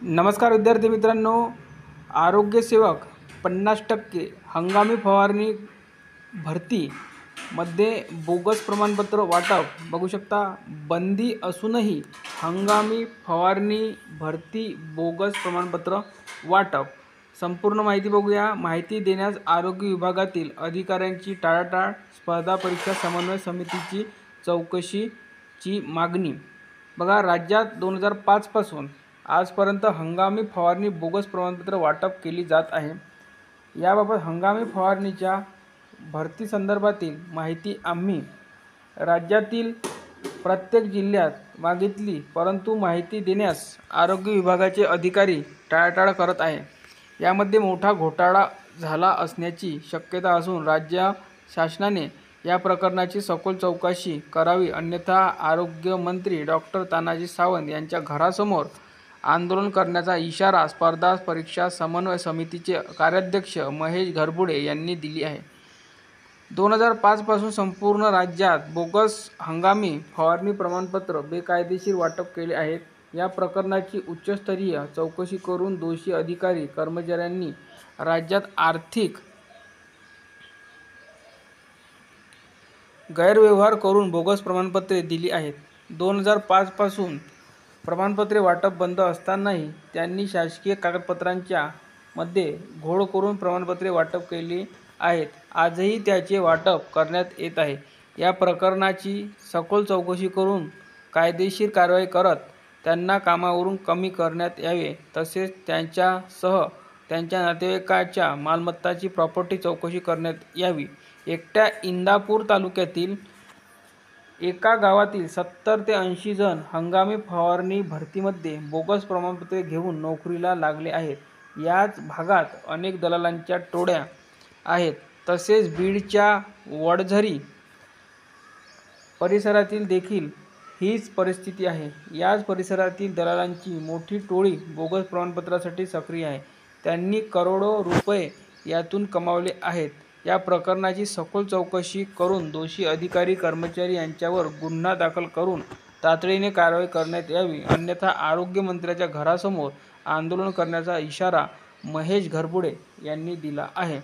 नमस्कार विद्यार्थी मित्रांनो, आरोग्यसेवक 50% हंगामी फवारणी भरतीमध्ये बोगस प्रमाणपत्र वाटप बघू शकता। बंदी असूनही हंगामी फवारणी भरती बोगस प्रमाणपत्र वाटप। संपूर्ण माहिती बघूया। माहिती देण्यास आरोग्य विभागातील अधिकाऱ्यांची टाळाटाळ, स्पर्धा परीक्षा समन्वय समितीची चौकशीची मागणी। बघा, राज्यात 2005 पासून आजपर्यंत हंगामी फवारणी बोगस प्रमाणपत्र वाटप केली जात आहे। याबाबत हंगामी फवारणीच्या भरतीसंदर्भातील माहिती आम्ही राज्यातील प्रत्येक जिल्ह्यात मागितली, परंतु माहिती देण्यास आरोग्य विभागाचे अधिकारी टाळाटाळ करत आहे। यामध्ये मोठा घोटाळा झाला असण्याची शक्यता असून राज्य शासनाने या प्रकरणाची सखोल चौकशी करावी, अन्यथा आरोग्यमंत्री डॉक्टर तानाजी सावंत यांच्या घरासमोर आंदोलन करण्याचा इशारा स्पर्धा परीक्षा समन्वय समितीचे कार्याध्यक्ष महेश घरबुडे यांनी दिली आहे। 2005 पासून संपूर्ण राज्यात बोगस हंगामी फवारणी प्रमाणपत्र बेकायदेशीर वाटप केले आहेत। या प्रकरणाची उच्चस्तरीय चौकशी करून दोषी अधिकारी कर्मचाऱ्यांनी राज्यात आर्थिक गैरव्यवहार करून बोगस प्रमाणपत्रे दिली आहेत। 2005 पासून प्रमाणपत्रे वाटप बंद असतानाही त्यांनी शासकीय कागदपत्रांच्या मध्ये घोळ करून प्रमाणपत्रे वाटप केली आहेत। आजही त्याचे वाटप करण्यात येत आहे। या प्रकरणाची सखोल चौकशी करून कायदेशीर कारवाई करत त्यांना कामावरून कमी करण्यात यावे, तसेच त्यांच्यासह त्यांच्या नातेवाईकांच्या मालमत्तांची प्रॉपर्टी चौकशी करण्यात यावी। एकट्या इंदापूर तालुक्यातील एका गावातील 70 ते 80 जण हंगामी फवारणी भरतीमध्ये बोगस प्रमाणपत्रे घेऊन नोकरीला लागले आहेत। याच भागात अनेक दलालांच्या टोळ्या आहेत। तसेच बीडच्या वडझरी परिसरातील देखील हीच परिस्थिती आहे। याच परिसरातील दलालांची मोठी टोळी बोगस प्रमाणपत्रासाठी सक्रिय आहे। त्यांनी करोडो रुपये यातून कमावले आहेत। या प्रकरणाची सखोल चौकशी करून दोषी अधिकारी कर्मचारी यांच्यावर गुन्हा दाखल करून तातडीने कारवाई करण्यात यावी, अन्यथा आरोग्यमंत्र्यांच्या घरासमोर आंदोलन करण्याचा इशारा महेश घरबुडे यांनी दिला आहे।